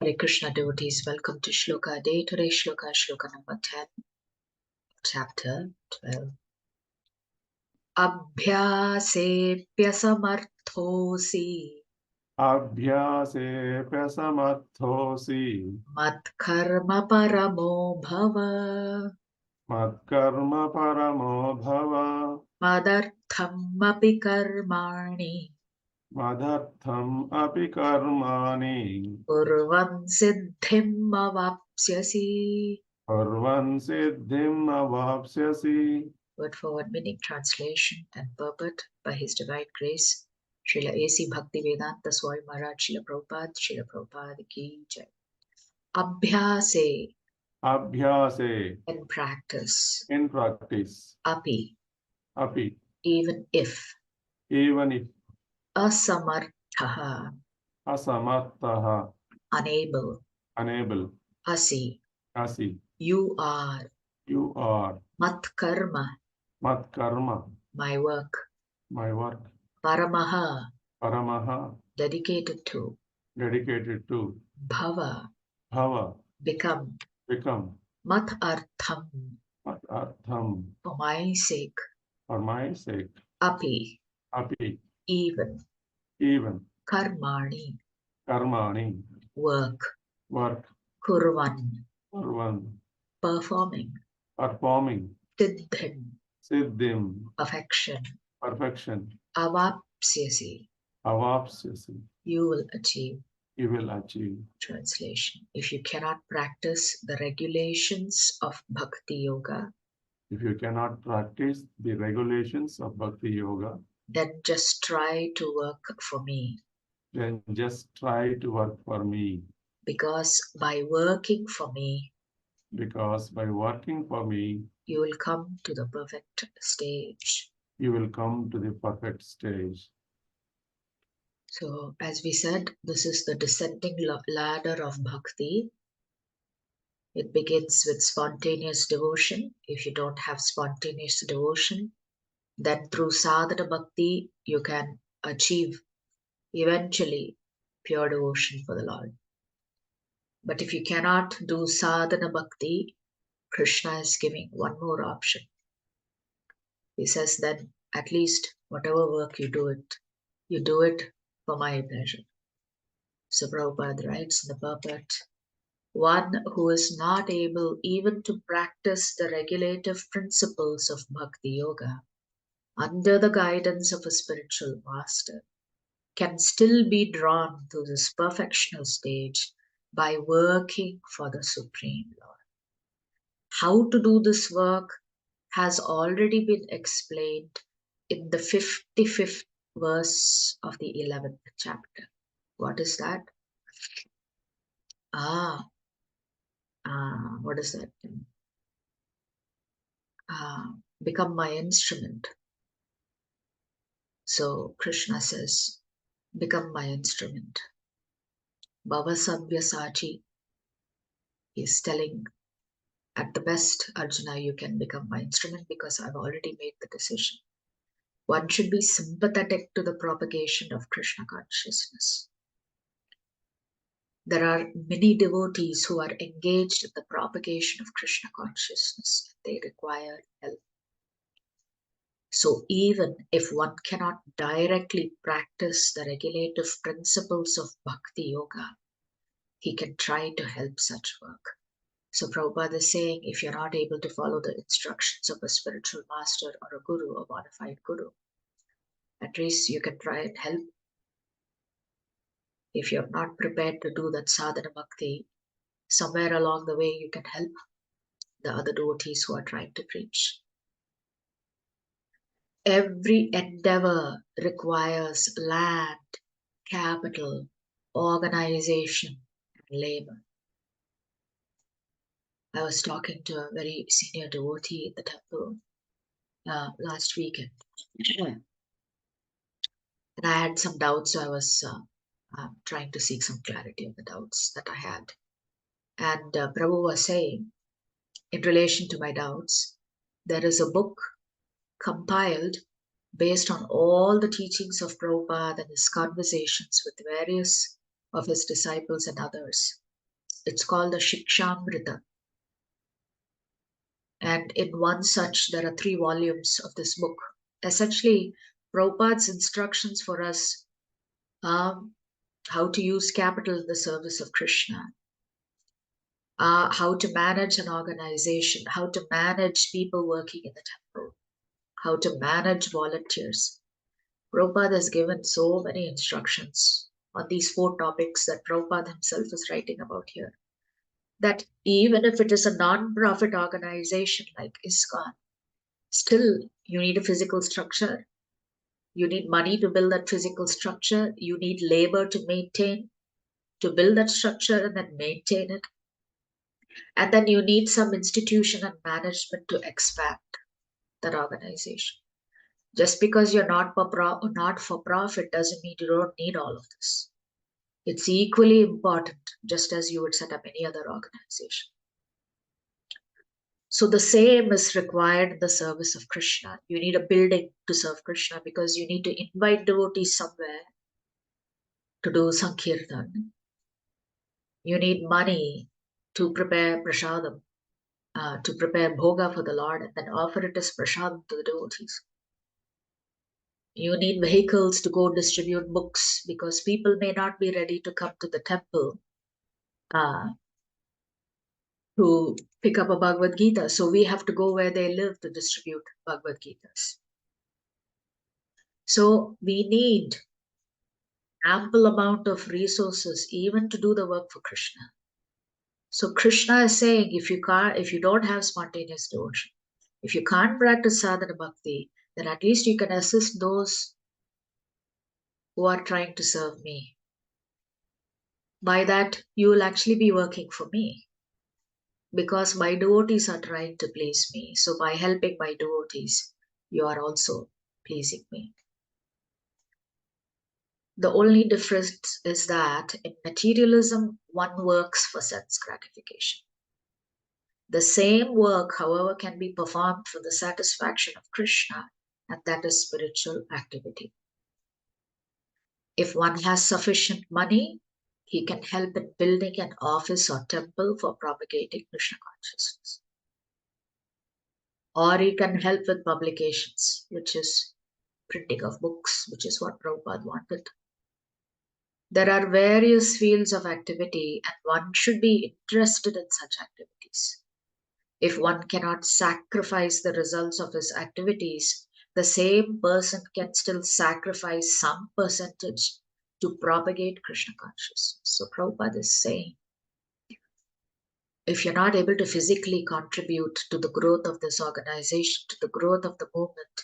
Hare Krishna devotees, welcome to Shloka Day. Today's Shloka, Shloka number 10, chapter 12. Abhyasepyasamarthosi Abhyasepyasamarthosi Matkarma paramo bhava Matkarma paramo bhava Madartham api karmani Madhartham api karmani Kurvan siddhim avapsyasi. Parvan siddhim avapsyasi. Word for word meaning, translation and purport by His Divine Grace, Srila A.C. Bhaktivedanta Swami Maharaj, Srila Prabhupada ki jai. Abhyase, Abhyase, in practice. in practice. Api, Api, even if. even if. Asamarthaha, Asamarthaha, unable. unable. Asi, Asi, you are. you are. Matkarma, Matkarma, my work. my work. Paramaha, Paramaha, dedicated to. dedicated to. Bhava, Bhava, become. become. Matartham, Matartham, for my sake. for my sake. Api, Api, even. even. Karmani, Karmani, work. work. Kurvan, Kurvan, performing. performing. Siddhim, Siddhim, perfection. perfection. Avapsyasi, Avapsyasi, you will achieve. you will achieve. Translation: if you cannot practice the regulations of Bhakti Yoga, If you cannot practice the regulations of Bhakti Yoga, then just try to work for me. then just try to work for me. Because by working for me, Because by working for me, you will come to the perfect stage. you will come to the perfect stage. So, as we said, this is the descending ladder of Bhakti. It begins with spontaneous devotion. If you don't have spontaneous devotion, then through sadhana bhakti, you can achieve eventually pure devotion for the Lord. But if you cannot do sadhana bhakti, Krishna is giving one more option. He says then, at least whatever work you do it for my pleasure. So Prabhupada writes in the purport, one who is not able even to practice the regulative principles of Bhakti Yoga under the guidance of a spiritual master can still be drawn to this perfectional stage by working for the Supreme Lord. How to do this work has already been explained in the 55th verse of the 11th chapter. What is that? What is that? Become my instrument. So Krishna says, become my instrument. Navadvipa Saci is telling, at the best, Arjuna, you can become my instrument because I've already made the decision. One should be sympathetic to the propagation of Krishna consciousness. There are many devotees who are engaged in the propagation of Krishna consciousness. They require help. So even if one cannot directly practice the regulative principles of Bhakti Yoga, he can try to help such work. So Prabhupada is saying, if you're not able to follow the instructions of a spiritual master or a guru, a bona fide guru, at least you can try and help. If you're not prepared to do that sadhana bhakti, somewhere along the way you can help the other devotees who are trying to preach. Every endeavor requires land, capital, organization, and labor. I was talking to a very senior devotee in the temple last weekend. And I had some doubts, so I was trying to seek some clarity on the doubts that I had. And Prabhu was saying, in relation to my doubts, there is a book compiled based on all the teachings of Prabhupada and his conversations with various of his disciples and others. It's called the Shikshamrita. And in one such, there are 3 volumes of this book. Essentially, Prabhupada's instructions for us are how to use capital in the service of Krishna, how to manage an organization, how to manage people working in the temple, how to manage volunteers. Prabhupada has given so many instructions on these 4 topics that Prabhupada himself is writing about here. That even if it is a non-profit organization like ISKCON, still you need a physical structure. You need money to build that physical structure. You need labor to build that structure and then maintain it. And then you need some institution and management to expand that organization. Just because you're not for profit doesn't mean you don't need all of this. It's equally important, just as you would set up any other organization. So the same is required in the service of Krishna. You need a building to serve Krishna because you need to invite devotees somewhere to do Sankirtan. You need money to prepare prasadam, to prepare bhoga for the Lord and then offer it as prasadam to the devotees. You need vehicles to go distribute books because people may not be ready to come to the temple to pick up a Bhagavad Gita. So we have to go where they live to distribute Bhagavad Gitas. So we need ample amount of resources even to do the work for Krishna. So Krishna is saying, if you don't have spontaneous devotion, if you can't practice sadhana bhakti, then at least you can assist those who are trying to serve me. By that, you will actually be working for me because my devotees are trying to please me. So by helping my devotees, you are also pleasing me. The only difference is that in materialism, one works for sense gratification. The same work, however, can be performed for the satisfaction of Krishna, and that is spiritual activity. If one has sufficient money, he can help in building an office or temple for propagating Krishna consciousness. Or he can help with publications, which is printing of books, which is what Prabhupada wanted. There are various fields of activity, and one should be interested in such activities. If one cannot sacrifice the results of his activities, the same person can still sacrifice some percentage to propagate Krishna consciousness. So Prabhupada is saying, if you're not able to physically contribute to the growth of this organization, to the growth of the movement,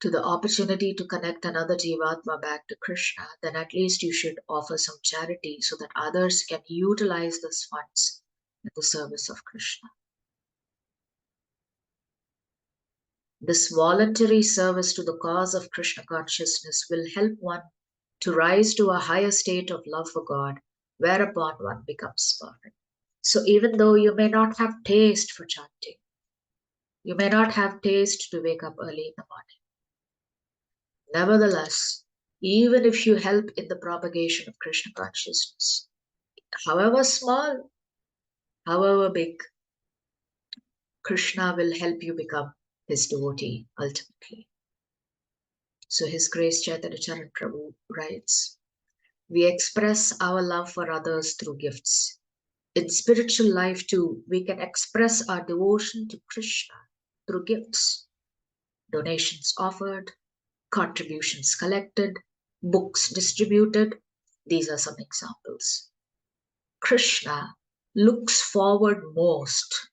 to the opportunity to connect another Jivatma back to Krishna, then at least you should offer some charity so that others can utilize these funds in the service of Krishna. This voluntary service to the cause of Krishna consciousness will help one to rise to a higher state of love for God, whereupon one becomes perfect. So even though you may not have taste for chanting, you may not have taste to wake up early in the morning, nevertheless, even if you help in the propagation of Krishna consciousness, however small, however big, Krishna will help you become his devotee ultimately. So His Grace Chaitanya Charan Prabhu writes, we express our love for others through gifts. In spiritual life too, we can express our devotion to Krishna through gifts. Donations offered, contributions collected, books distributed. These are some examples. Krishna looks forward most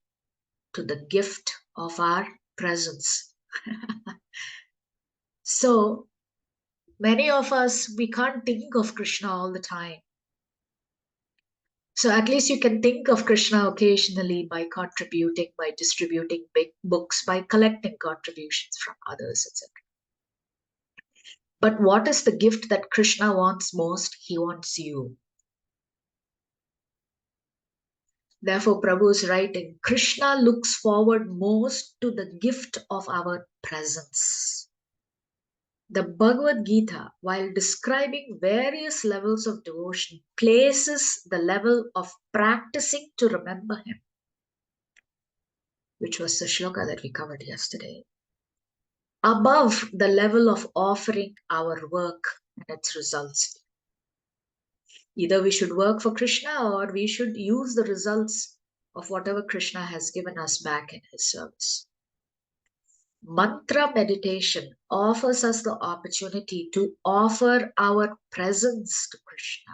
to the gift of our presence. So many of us, we can't think of Krishna all the time. So at least you can think of Krishna occasionally by contributing, by distributing big books, by collecting contributions from others, etc. But what is the gift that Krishna wants most? He wants you. Therefore, Prabhu is writing, Krishna looks forward most to the gift of our presence. The Bhagavad Gita, while describing various levels of devotion, places the level of practicing to remember him, which was the shloka that we covered yesterday, above the level of offering our work and its results. Either we should work for Krishna or we should use the results of whatever Krishna has given us back in his service. Mantra meditation offers us the opportunity to offer our presence to Krishna.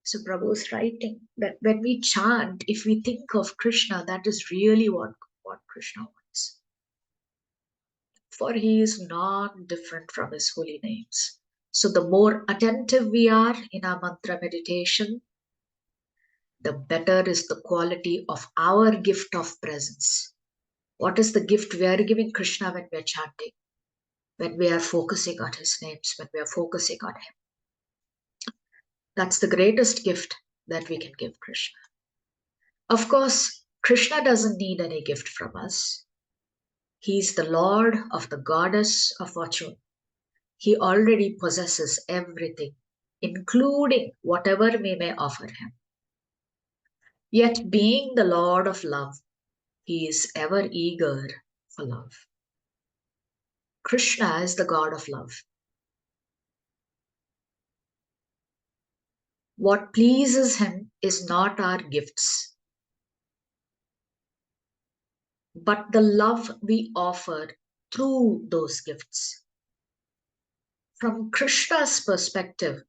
So Prabhu is writing that when we chant, if we think of Krishna, that is really what Krishna wants. For he is not different from his holy names. So the more attentive we are in our mantra meditation, the better is the quality of our gift of presence. What is the gift we are giving Krishna when we are chanting? When we are focusing on his names, when we are focusing on him. That's the greatest gift that we can give Krishna. Of course, Krishna doesn't need any gift from us. He is the Lord of the goddess of fortune. He already possesses everything, including whatever we may offer him. Yet being the Lord of love, he is ever eager for love. Krishna is the God of love. What pleases him is not our gifts, but the love we offer through those gifts. From Krishna's perspective,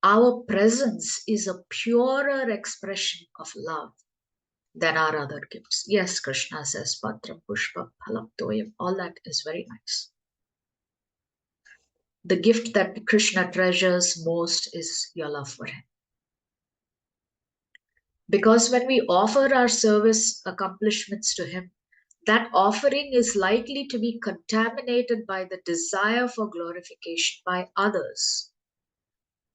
our presence is a purer expression of love than our other gifts. Yes, Krishna says, Patram, Pushpa, Phalam, Toyam, all that is very nice. The gift that Krishna treasures most is your love for him. Because when we offer our service accomplishments to him, that offering is likely to be contaminated by the desire for glorification by others.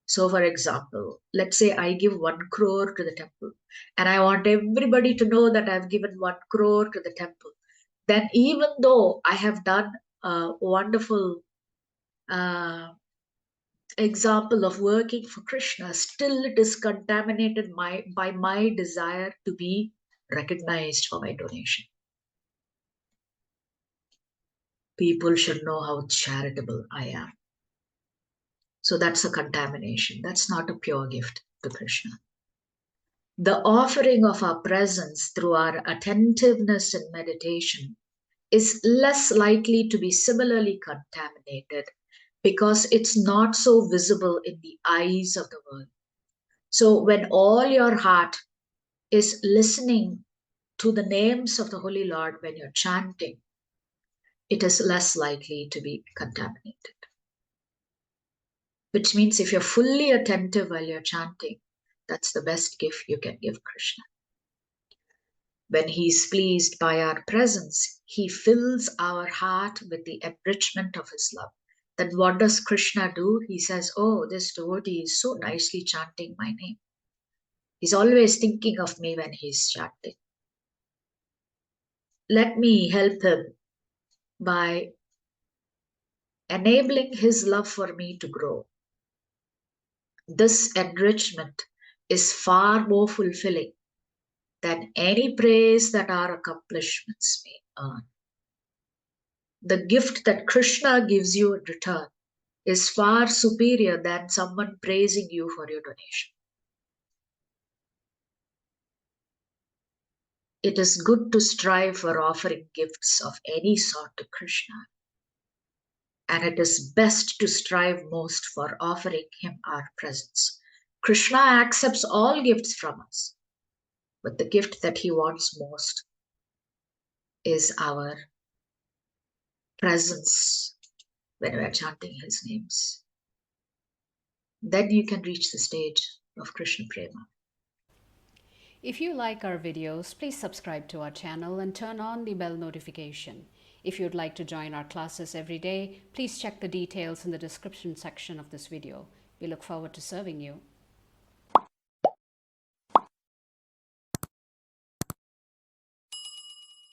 So, for example, let's say I give 1 crore to the temple and I want everybody to know that I've given 1 crore to the temple. Then even though I have done a wonderful example of working for Krishna, still it is contaminated by my desire to be recognized for my donation. People should know how charitable I am. So that's a contamination. That's not a pure gift to Krishna. The offering of our presence through our attentiveness in meditation is less likely to be similarly contaminated because it's not so visible in the eyes of the world. So when all your heart is listening to the names of the Holy Lord when you're chanting, it is less likely to be contaminated. Which means if you're fully attentive while you're chanting, that's the best gift you can give Krishna. When he's pleased by our presence, he fills our heart with the enrichment of his love. Then what does Krishna do? He says, oh, this devotee is so nicely chanting my name. He's always thinking of me when he's chanting. Let me help him by enabling his love for me to grow. This enrichment is far more fulfilling than any praise that our accomplishments may earn. The gift that Krishna gives you in return is far superior than someone praising you for your donation. It is good to strive for offering gifts of any sort to Krishna. And it is best to strive most for offering him our presence. Krishna accepts all gifts from us, but the gift that he wants most is our presence when we are chanting his names. Then you can reach the stage of Krishna Prema. If you like our videos, please subscribe to our channel and turn on the bell notification. If you'd like to join our classes every day, please check the details in the description section of this video. We look forward to serving you.